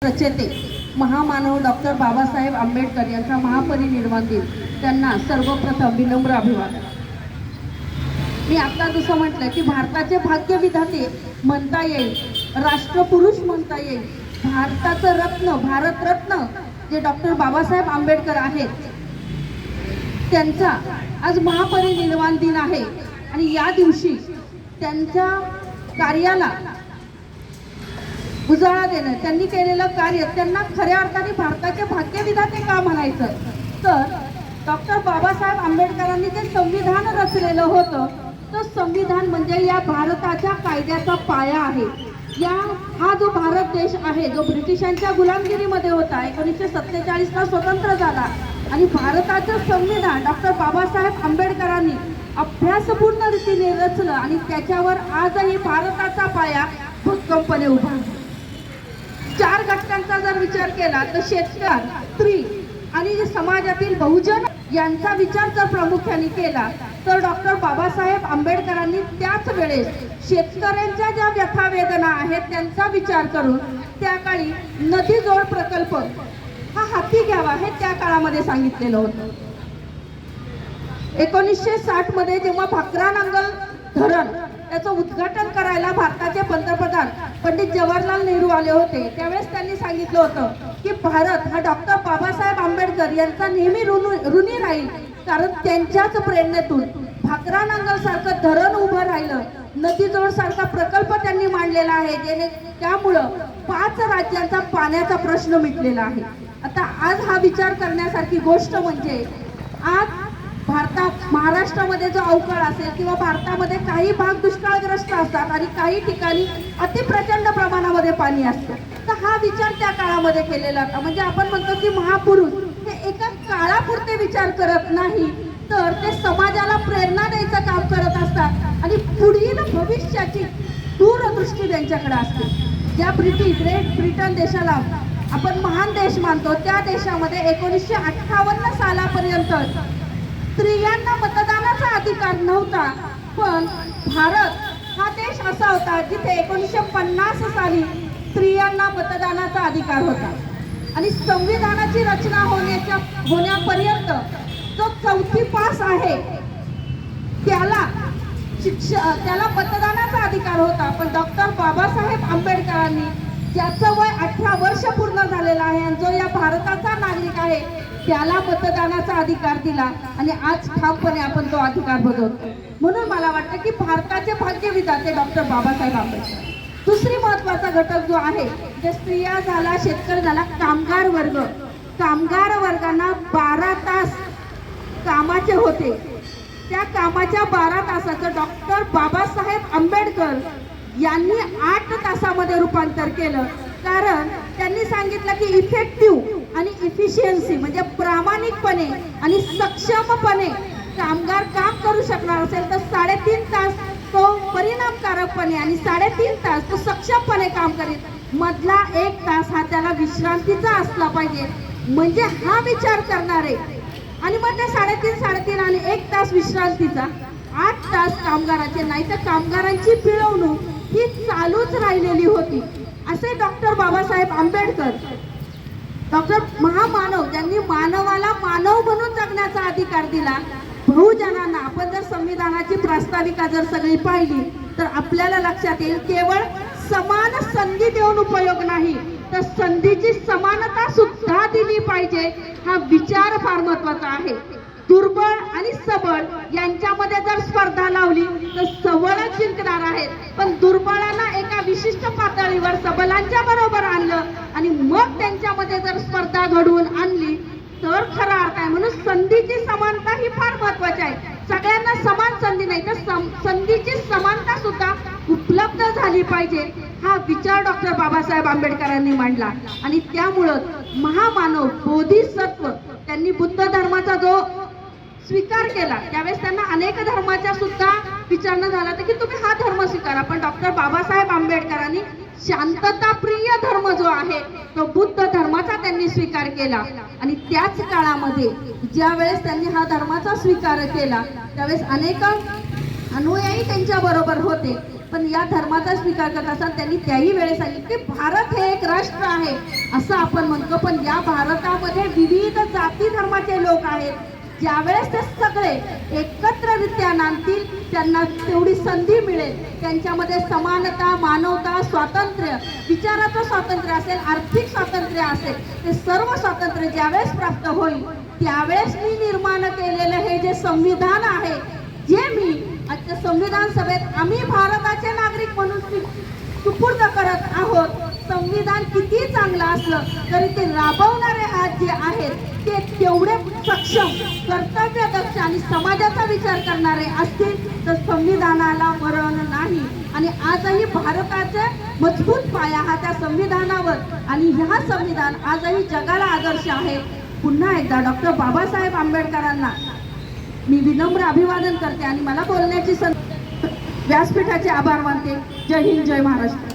रचेते महामानव डॉक्टर बाबासाहेब आंबेडकर यांचा महापरिनिर्वाण दिन त्यांना सर्वप्रथम विनम्र अभिवादन। मी आता जसं म्हटलं की भारताचे भाग्यविधाते म्हणता येईल, राष्ट्रपुरुष म्हणता येईल, भारताचं रत्न, भारतरत्न जे डॉक्टर बाबासाहेब आंबेडकर आहेत त्यांचा आज महापरिनिर्वाण दिन आहे। आणि या दिवशी त्यांच्या कार्याला उजाळा देणं, त्यांनी केलेलं कार्य, त्यांना खऱ्या अर्थाने भारताचे भाग्यविधाते का म्हणायचं, तर डॉक्टर बाबासाहेब आंबेडकरांनी जे संविधान रचलेलं होतं, तो संविधान म्हणजे या भारताच्या कायद्याचा पाया आहे। हा जो भारत देश आहे, जो ब्रिटिशांच्या गुलामगिरीमध्ये होता, 1947ला स्वतंत्र झाला आणि भारताचं संविधान डॉक्टर बाबासाहेब आंबेडकरांनी अभ्यासपूर्ण रीतीने रचलं आणि त्याच्यावर आजही भारताचा पाया भक्कमपणे उभा आहे। 4 घटकांचा जर विचार केला तर शेतकरी, स्त्री आणि समाजातील बहुजन यांचा विचार जर प्रामुख्याने केला तर डॉक्टर बाबासाहेब आंबेडकरांनी त्याच वेळेस शेतकऱ्यांच्या ज्या व्यथा वेदना आहेत त्यांचा विचार करून त्या काळी नदी जोड प्रकल्प हा हाती घ्यावा हे त्या काळामध्ये सांगितलेलं होतं। 1960 मध्ये जेव्हा भाकरानांगल धरण त्याचं उद्घाटन करायला भारताचे पंतप्रधान पंडित जवाहरलाल नेहरू आले होते, त्यावेळेस त्यांनी सांगितलं होतं की भारत हा डॉक्टर बाबासाहेब आंबेडकर यांचा नेहमी ऋणी राहील, कारण त्यांच्याच प्रेरणेतून भाकरानांगल सारखं धरण उभं राहिलं, नदीजोड सारखा प्रकल्प त्यांनी मांडलेला आहे, त्यामुळं 5 राज्यांचा पाण्याचा प्रश्न मिटलेला आहे। आता आज हा विचार करण्यासारखी गोष्ट म्हणजे आज भारतात, महाराष्ट्रामध्ये जो अवकाळ असेल किंवा भारतामध्ये काही भाग दुष्काळग्रस्त असतात आणि काही ठिकाणी अतिप्रचंड प्रमाणामध्ये पाणी असतं, तर हा विचार त्या काळामध्ये केलेला होता। म्हणजे आपण म्हणतो की महापुरुष हे एका काळापुरते विचार करत नाही, तर ते समाजाला प्रेरणा द्यायचं काम करत असतात आणि पुढील भविष्याची दूरदृष्टी त्यांच्याकडे असते। ज्या ग्रेट ब्रिटन देशाला आपण महान देश मानतो, त्या देशामध्ये 1958 सालापर्यंत स्त्रियांना मतदानाचा अधिकार नव्हता, पण भारत हा देश असा होता जिथे 1950 साली स्त्रियांना मतदानाचा अधिकार होता। आणि संविधानाची रचना होण्यापर्यंत जो 4थी पास आहे त्याला मतदानाचा अधिकार होता, पण डॉक्टर बाबासाहेब आंबेडकरांनी ज्याचं वय 18 वर्ष पूर्ण झालेलं आहे आणि जो या भारताचा नागरिक आहे त्याला मतदानाचा अधिकार दिला आणि आज ठामपणे आपण तो अधिकार बजावतो। म्हणून मला वाटतं की भारताचे भाग्यविधाते डॉक्टर बाबासाहेब आंबेडकर। दुसरी महत्वाचा घटक जो आहे, जे स्त्रिया झाला, शेतकरी झाला, कामगार वर्गांना 12 तास कामाचे होते, त्या कामाच्या 12 तासाचं डॉक्टर बाबासाहेब आंबेडकर यांनी 8 तासामध्ये रूपांतर केलं, कारण त्यांनी सांगितलं की इफेक्टिव्ह आणि इफिशियन्सी म्हणजे प्रामाणिकपणे आणि सक्षमपणे कामगार काम करू शकणार असेल तर 3.5 तास तो परिणामकारकपणे आणि 3.5 तास तो सक्षमपणे काम करेल, मधला 1 तास हा त्याला विश्रांतीचा असला पाहिजे। म्हणजे हा विचार करणारे आणि मग ते 3.5 आणि 1 तास विश्रांतीचा, 8 तास कामगाराचे, नाही तर कामगारांची पिळवणूक ही चालूच राहिलेली होती। असे डॉक्टर बाबासाहेब आंबेडकर, डॉक्टर महामानव, ज्यांनी मानवाला मानव म्हणून जगण्याचा अधिकार दिला। बहुजनांना आपण जर संविधानाची प्रास्ताविका जर सगळी पाहिली तर आपल्याला लक्षात येईल, केवळ समान संधी देऊन उपयोग नाही, तर संधीची समानता सुद्धा दिली पाहिजे, हा विचार फार महत्वाचा आहे। दुर्बळ आणि सबळ यांच्यामध्ये जर स्पर्धा लावली तर सबळच जिंकणार आहेत, पण दुर्बळांना एका विशिष्ट पातळीवर सबलांच्या बरोबर आणलं आणि मग त्यांच्यामध्ये जर स्पर्धा घडवून आणली तर खरा अर्थ आहे। म्हणून संधीची समानता ही फार महत्वाची आहे। सगळ्यांना समान संधी नाही, तर संधीची समानता सुद्धा उपलब्ध झाली पाहिजे, हा विचार डॉक्टर बाबासाहेब आंबेडकरांनी मांडला। आणि त्यामुळं महामानव बोधिसत्व त्यांनी बुद्ध धर्माचा जो स्वीकार केला, त्यावेळेस त्यांना अनेक धर्माच्या सुद्धा विचारणा झाला की तुम्ही हा धर्म स्वीकारा, पण डॉक्टर बाबासाहेब आंबेडकरांनी शांतताप्रिय धर्म जो आहे तो बुद्ध धर्माचा त्यांनी स्वीकार केला। आणि त्याच काळामध्ये ज्या वेळेस त्यांनी हा धर्माचा स्वीकार केला त्यावेळेस अनेक अनुयायी त्यांच्या बरोबर होते, पण या धर्माचा स्वीकार करत असताना त्यांनी त्याही वेळेस सांगितले की भारत हे एक राष्ट्र आहे असं आपण म्हणतो, पण या भारतामध्ये विविध जाती धर्माचे लोक आहेत. ज्यावेळेस ते सगळे एकत्ररित्या नांदतील त्यांना तेवढी संधी मिळेल, त्यांच्यामध्ये समानता, मानवता, स्वातंत्र्य, विचाराचं स्वातंत्र्य असेल, आर्थिक स्वातंत्र्य असेल, ते सर्व स्वातंत्र्य ज्यावेळेस प्राप्त होईल त्यावेळेस मी निर्माण केलेलं हे जे संविधान आहे, जे मी आजच्या संविधान सभेत आम्ही भारताचे नागरिक म्हणून सुपूर्द करत आहोत. संविधान किती चांगलं असलं तरी ते राबवणारे हात जे आहेत ते तेवढे सक्षम, कर्तव्यदक्ष आणि समाजाचा विचार करणारे असतील तर संविधानाला मरण नाही. आणि आजही भारताचा मजबूत पाया हा त्या संविधानावर, आणि हा संविधान आजही जगाला आदर्श आहे. पुन्हा एकदा डॉक्टर बाबासाहेब आंबेडकरांना मी विनम्र अभिवादन करते आणि मला बोलण्याची व्यासपीठाचे आभार मानते. जय हिंद, जय महाराष्ट्र.